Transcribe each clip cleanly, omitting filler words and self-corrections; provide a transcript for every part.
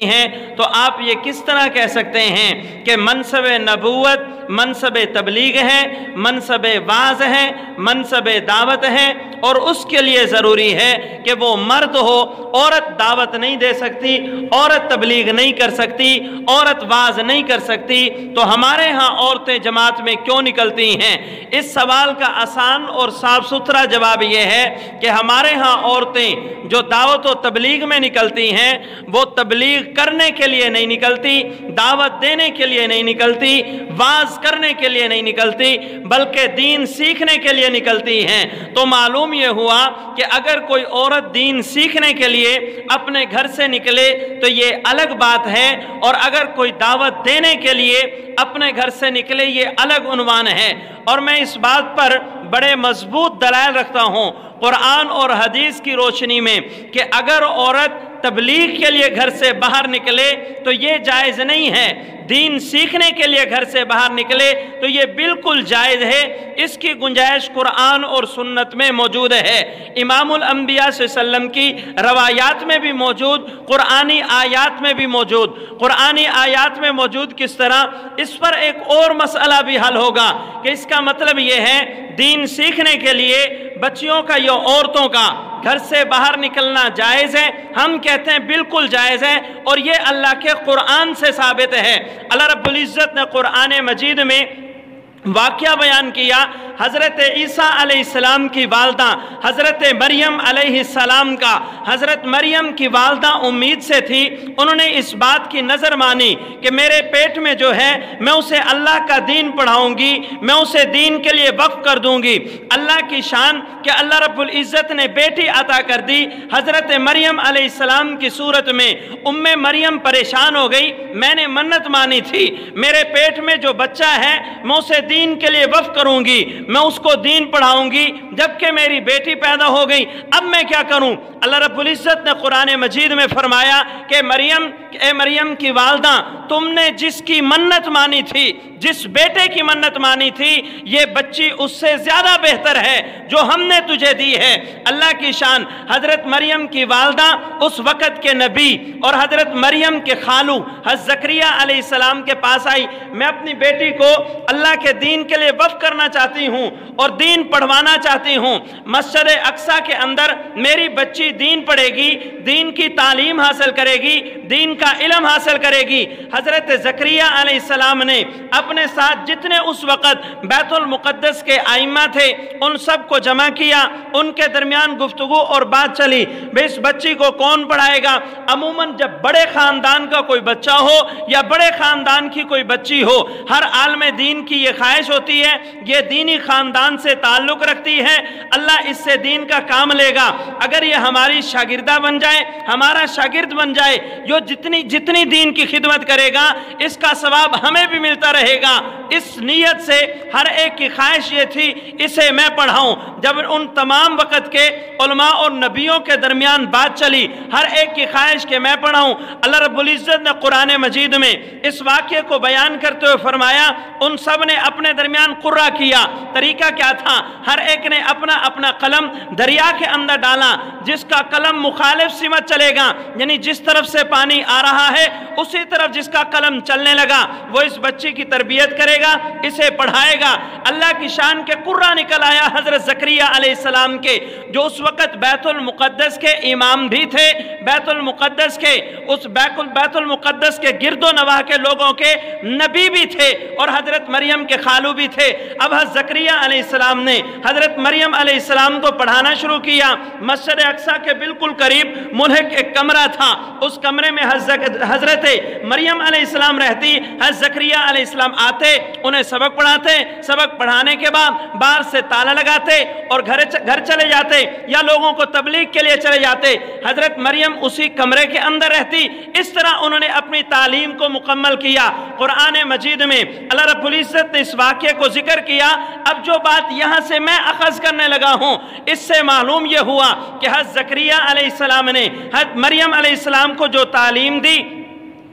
ہیں تو آپ یہ کس طرح کہہ سکتے ہیں کہ منصب نبوت منصب تبلیغ ہے، منصب واعظ ہے، منصب دعوت ہے، اور اس کے لیے ضروری ہے کہ وہ مرد ہو، عورت دعوت نہیں دے سکتی، عورت تبلیغ نہیں کر سکتی، عورت واعظ نہیں کر سکتی، تو ہمارے ہاں عورتیں جماعت میں کیوں نکلتی ہیں؟ اس سوال کا آسان اور صاف ستھرا جواب یہ ہے کہ ہمارے ہاں عورتیں جو دعوت و تبلیغ میں نکلتی ہیں وہ تبلیغ کرنے کے لیے نہیں نکلتی، دعوت دینے کے لیے نہیں نکلتی، واعظ کرنے کے لیے نہیں نکلتی، بلکہ دین سیکھنے کے لیے نکلتی ہیں۔ تو معلوم یہ ہوا کہ اگر کوئی عورت دین سیکھنے کے لیے اپنے گھر سے نکلے تو یہ الگ بات ہے، اور اگر کوئی دعوت دینے کے لیے اپنے گھر سے نکلے یہ الگ عنوان ہے۔ اور میں اس بات پر بڑے مضبوط دلائل رکھتا ہوں قرآن اور حدیث کی روشنی میں کہ اگر عورت تبلیغ کے لیے گھر سے باہر نکلے تو یہ جائز نہیں ہے، دین سیکھنے کے لیے گھر سے باہر نکلے تو یہ بالکل جائز ہے، اس کی گنجائش قرآن اور سنت میں موجود ہے، امام الانبیاء صلی اللہ علیہ وسلم کی روایات میں بھی موجود، قرآنی آیات میں بھی موجود۔ قرآنی آیات میں موجود کس طرح؟ اس پر ایک اور مسئلہ بھی حل ہوگا کہ اس کا مطلب یہ ہے دین سیکھنے کے لیے بچیوں کا یا عورتوں کا گھر سے باہر نکلنا جائز ہے؟ ہم کہتے ہیں بالکل جائز ہے، اور یہ اللہ کے قرآن سے ثابت ہے۔ اللہ رب العزت نے قرآن مجید میں واقعہ بیان کیا، حضرت عیسیٰ علیہ السلام کی والدہ حضرت مریم علیہ السلام کا۔ حضرت مریم کی والدہ امید سے تھی، انہوں نے اس بات کی نظر مانی کہ میرے پیٹ میں جو ہے میں اسے اللہ کا دین پڑھاؤں گی، میں اسے دین کے لیے وقف کر دوں گی۔ اللہ کی شان کہ اللہ رب العزت نے بیٹی عطا کر دی حضرت مریم علیہ السلام کی صورت میں۔ مریم پریشان ہو گئی، میں نے منت مانی تھی میرے پیٹ میں جو بچہ ہے میں اسے دین کے لیے وقف کروں گی، میں اس کو دین پڑھاؤں گی، جبکہ میری بیٹی پیدا ہو گئی، اب میں کیا کروں؟ اللہ رب العزت نے قرآن مجید میں فرمایا کہ اے مریم کی والدہ، تم نے جس کی منت مانی تھی، جس بیٹے کی منت مانی تھی، یہ بچی اس سے زیادہ بہتر ہے جو ہم نے تجھے دی ہے۔ اللہ کی شان، حضرت مریم کی والدہ اس وقت کے نبی اور حضرت مریم کے خالو حضرت زکریا علیہ السلام کے پاس آئی، میں اپنی بیٹی کو اللہ کے دین کے لیے وقف کرنا چاہتی ہوں اور دین پڑھوانا چاہتی ہوں، مسجد اقصی کے اندر میری بچی دین پڑھے گی، دین کی تعلیم حاصل کرے گی، دین کا علم حاصل کرے گی۔ حضرت زکریا علیہ السلام نے اپنے ساتھ جتنے اس وقت بیت المقدس کے ائمہ تھے ان سب کو جمع کیا، ان کے درمیان گفتگو اور بات چلی، اس بچی کو کون پڑھائے گا؟ عموماً جب بڑے خاندان کا کوئی بچہ ہو یا بڑے خاندان کی کوئی بچی ہو، ہر عالم دین کی یہ خواہش ہوتی ہے، یہ دینی خاندان سے تعلق رکھتی ہے، اللہ اس سے دین کا کام لے گا، اگر یہ ہماری شاگردہ بن جائے، ہمارا شاگرد بن جائے، جو جتنی دین کی خدمت کرے گا اس کا ثواب ہمیں بھی ملتا رہے گا۔ اس نیت سے ہر ایک کی خواہش یہ تھی اسے میں پڑھاؤں۔ جب ان تمام وقت کے علماء اور نبیوں کے درمیان بات چلی، ہر ایک کی خواہش کہ میں پڑھاؤں، اللہ رب العزت نے قرآن مجید میں اس واقعے کو بیان کرتے ہوئے فرمایا ان سب نے اپنے درمیان قرہ کیا۔ طریقہ کیا تھا؟ ہر ایک نے اپنا اپنا قلم دریا کے اندر ڈالا، جس کا قلم مخالف سمت چلے گا، یعنی جس طرف سے پانی آ رہا ہے اسی طرف جس کا قلم چلنے لگا وہ اس بچی کی تربیت کرے گا، اسے پڑھائے گا۔ اللہ کی شان کے قرہ نکل آیا حضرت زکریا علیہ السلام کے، جو اس وقت بیت المقدس کے امام بھی تھے، بیت المقدس کے بیت المقدس کے گرد و نواح کے لوگوں کے نبی بھی تھے، اور حضرت مریم کے خالو بھی تھے۔ اب حضرت زکریا علیہ السلام نے حضرت مریم علیہ السلام کو پڑھانا شروع کیا۔ مسجد اقصی کے بالکل قریب ملحق ایک کمرہ تھا، اس کمرے میں حضرت مریم علیہ السلام رہتی، حضرت زکریا علیہ السلام آتے، انہیں سبق پڑھاتے، سبق پڑھانے کے بعد باہر سے تالا لگاتے اور گھر چلے جاتے یا لوگوں کو تبلیغ کے لیے چلے جاتے، حضرت مریم اسی کمرے کے اندر رہتی۔ اس طرح انہوں نے اپنی تعلیم کو مکمل کیا۔ قرآن مجید میں اللہ رب العزت نے اس واقعے کو ذکر کیا۔ اب جو بات یہاں سے میں اخذ کرنے لگا ہوں، اس سے معلوم یہ ہوا کہ حضرت زکریا علیہ السلام نے حضرت مریم علیہ السلام کو جو تعلیم دی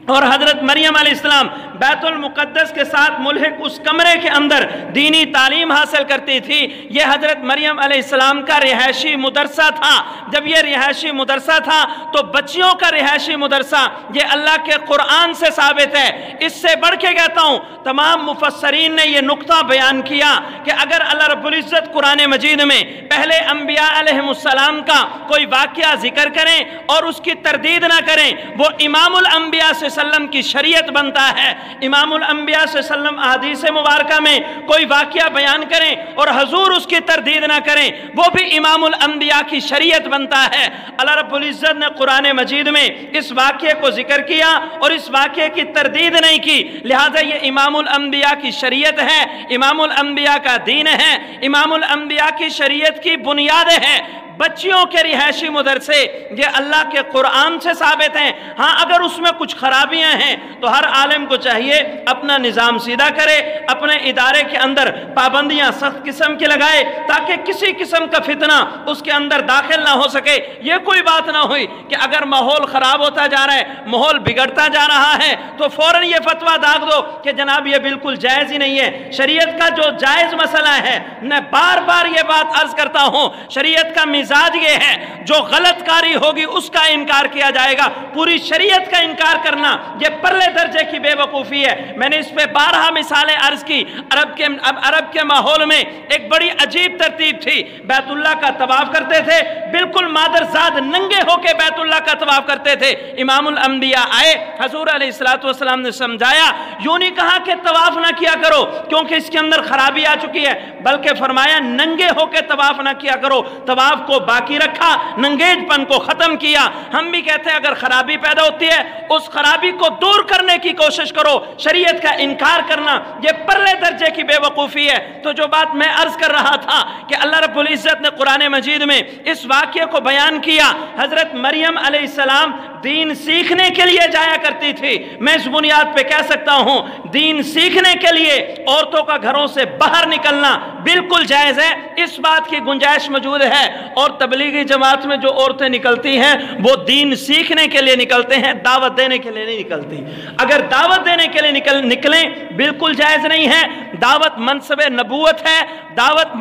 اور حضرت مریم علیہ السلام بیت المقدس کے ساتھ ملحق اس کمرے کے اندر دینی تعلیم حاصل کرتی تھی۔ یہ حضرت مریم علیہ السلام کا رہائشی مدرسہ تھا۔ جب یہ رہائشی مدرسہ تھا تو بچیوں کا رہائشی مدرسہ یہ اللہ کے قرآن سے ثابت ہے۔ اس سے بڑھ کے کہتا ہوں، تمام مفسرین نے یہ نقطہ بیان کیا کہ اگر اللہ رب العزت قرآن مجید میں پہلے انبیاء علیہ السلام کا کوئی واقعہ ذکر کریں اور اس کی تردید نہ کریں، وہ امام الانبیاء سے وسلم کی شریعت بنتا ہے۔ امام الانبیاء صلی اللہ علیہ وسلم احادیث مبارکہ میں کوئی واقعہ بیان کریں اور حضور اس کی تردید نہ کریں، وہ بھی امام الانبیاء کی شریعت بنتا ہے۔ اللہ رب العزت نے قرآن مجید میں اس واقعے کو ذکر کیا اور اس واقعے کی تردید نہیں کی، لہذا یہ امام الانبیاء کی شریعت ہے، امام الانبیاء کا دین ہے، امام الانبیاء کی شریعت کی بنیاد ہے۔ بچیوں کے رہائشی مدرسے یہ اللہ کے قرآن سے ثابت ہیں۔ ہاں اگر اس میں کچھ خرابیاں ہیں تو ہر عالم کو چاہیے اپنا نظام سیدھا کرے، اپنے ادارے کے اندر پابندیاں سخت قسم کی لگائے تاکہ کسی قسم کا فتنہ اس کے اندر داخل نہ ہو سکے۔ یہ کوئی بات نہ ہوئی کہ اگر ماحول خراب ہوتا جا رہا ہے، ماحول بگڑتا جا رہا ہے تو فوراً یہ فتویٰ داغ دو کہ جناب یہ بالکل جائز ہی نہیں ہے۔ شریعت کا جو جائز مسئلہ ہے، میں بار بار یہ بات عرض کرتا ہوں، شریعت کا مزاج یہ ہے جو غلط کاری ہوگی اس کا انکار کیا جائے گا۔ پوری شریعت کا انکار کرنا یہ پرلے درجے کی بے وقوفی ہے۔ میں نے اس پہ بارہا مثالیں عرض کی۔ عرب کے ماحول میں ایک بڑی عجیب ترتیب تھی، بیت اللہ کا طواف کرتے تھے، بالکل مادرزاد ننگے ہو کے بیت اللہ کا طواف کرتے تھے۔ امام الانبیاء آئے، حضور علیہ السلام نے سمجھایا، یوں نہیں کہا کہ طواف نہ کیا کرو کیونکہ اس کے اندر خرابی آ چکی ہے، بلکہ فرمایا ننگے ہو کے طواف نہ کیا کرو، طواف کو باقی رکھا، ننگیج پن کو ختم کیا۔ ہم بھی کہتے ہیں اگر خرابی پیدا ہوتی ہے اس خرابی کو دور کرنے کی کوشش کرو۔ شریعت کا انکار کرنا یہ پرلے درجے کی بے وقوفی ہے۔ تو جو بات میں عرض کر رہا تھا کہ اللہ رب العزت نے قرآن مجید میں اس واقعے کو بیان کیا، حضرت مریم علیہ السلام دین سیکھنے کے لیے جایا کرتی تھی۔ میں اس بنیاد پہ کہہ سکتا ہوں دین سیکھنے کے لیے عورتوں کا گھروں سے باہر نکلنا بالکل جائز ہے، اس بات کی گنجائش موجود ہے۔ اور تبلیغی جماعت میں جو عورتیں نکلتی ہیں وہ دین سیکھنے کے لیے نکلتے ہیں، دعوت دینے کے لیے نہیں نکلتی۔ اگر دعوت دینے کے لیے نکلیں بالکل جائز نہیں ہے۔ دعوت منصب نبوت ہے، دعوت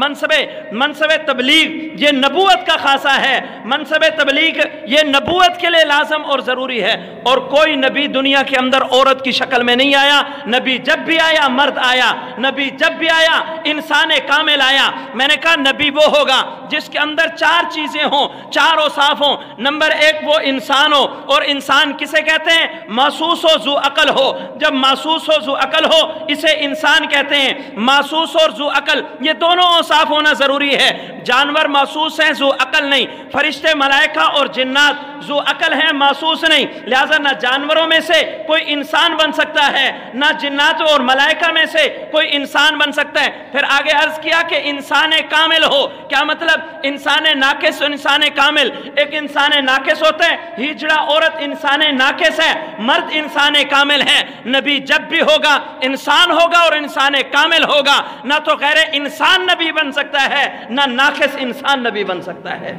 منصب تبلیغ یہ نبوت کا خاصہ ہے۔ منصب تبلیغ یہ نبوت کے لیے لازم اور ضروری ہے، اور کوئی نبی دنیا کے اندر عورت کی شکل میں نہیں آیا۔ نبی جب بھی آیا مرد آیا، نبی جب بھی آیا انسان کامل آیا۔ میں نے کہا نبی وہ ہوگا جس کے اندر چار چیزیں ہوں، چار اوصاف ہوں۔ نمبر ایک وہ انسان ہو، اور انسان کسے کہتے ہیں؟ محسوس ہو، ذو عقل ہو۔ جب محسوس ہو، ذو عقل ہو، اسے انسان کہتے ہیں۔ محسوس اور ذو عقل یہ دونوں اوصاف ہونا ضروری ہے۔ جانور محسوس ہیں، ذو عقل نہیں۔ فرشتے، ملائکہ اور جنات ذو عقل ہیں، محسوس نہیں، لہذا نہ جانوروں میں سے کوئی انسان بن سکتا ہے، نہ جنات اور ملائکہ میں سے کوئی انسان بن سکتا ہے۔ پھر آگے عرض کیا کہ انسان کامل ہو۔ کیا مطلب؟ انسان ناقص اور انسان کامل۔ ایک انسان ناقص ہوتا ہے، ہجڑا عورت انسان ناقص ہے، مرد انسان کامل ہے۔ نبی جب بھی ہوگا انسان ہوگا اور انسان کامل ہوگا، نہ تو غیر انسان نبی بن سکتا ہے نہ ناقص انسان نبی بن سکتا ہے۔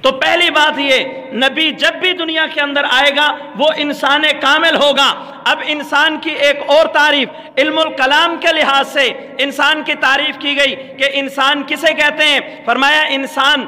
تو پہلی بات یہ، نبی جب بھی دنیا کے اندر آئے گا وہ انسان کامل ہوگا۔ اب انسان کی ایک اور تعریف علم الکلام کے لحاظ سے انسان کی تعریف کی گئی کہ انسان کسے کہتے ہیں؟ فرمایا انسان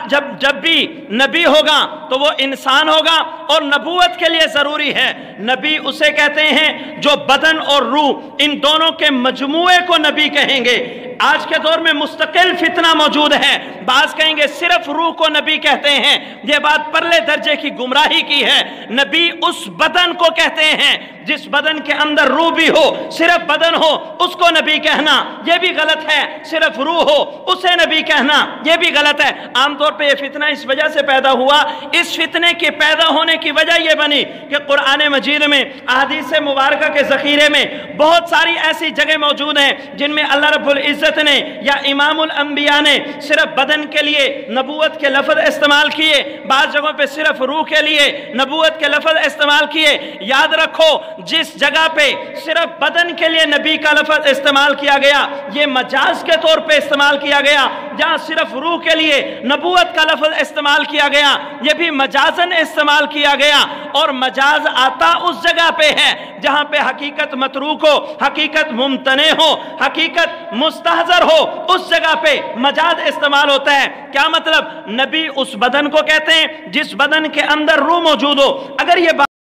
جب بھی نبی ہوگا تو وہ انسان ہوگا، اور نبوت کے لیے ضروری ہے نبی اسے کہتے ہیں جو بدن اور روح ان دونوں کے مجموعے کو نبی کہیں گے۔ آج کے دور میں مستقل فتنہ موجود ہے، بعض کہیں گے صرف روح کو نبی کہتے ہیں، یہ بات پرلے درجے کی گمراہی کی ہے۔ نبی اس بدن کو کہتے ہیں جس بدن کے اندر روح بھی ہو، صرف بدن ہو اس کو نبی کہنا یہ بھی غلط ہے، صرف روح ہو اسے نبی کہنا یہ بھی غلط ہے۔ عام طور پہ یہ فتنہ اس وجہ سے پیدا ہوا، اس فتنے کے پیدا ہونے کی وجہ یہ بنی کہ قرآن مجید میں احادیث مبارکہ کے ذخیرے میں بہت ساری ایسی جگہ موجود ہیں جن میں اللہ رب العزت نے یا امام الانبیاء نے صرف بدن کے لیے نبوت کے لفظ استعمال کیے، بعض جگہوں پہ صرف روح کے لیے نبوت کے لفظ استعمال کیے۔ یاد رکھو جس جگہ پہ صرف بدن کے لیے نبی کا لفظ استعمال کیا گیا یہ مجاز کے طور پہ استعمال کیا گیا، جہاں صرف روح کے لیے نبوت کا لفظ استعمال کیا گیا یہ بھی مجازن استعمال کیا گیا، اور مجاز آتا اس جگہ پہ ہے جہاں پہ حقیقت متروک ہو، حقیقت ممتنع ہو، حقیقت مستحضر ہو، اس جگہ پہ مجاز استعمال ہوتا ہے۔ کیا مطلب؟ نبی اس بدن کو کہتے ہیں جس بدن کے اندر روح موجود ہو۔ اگر یہ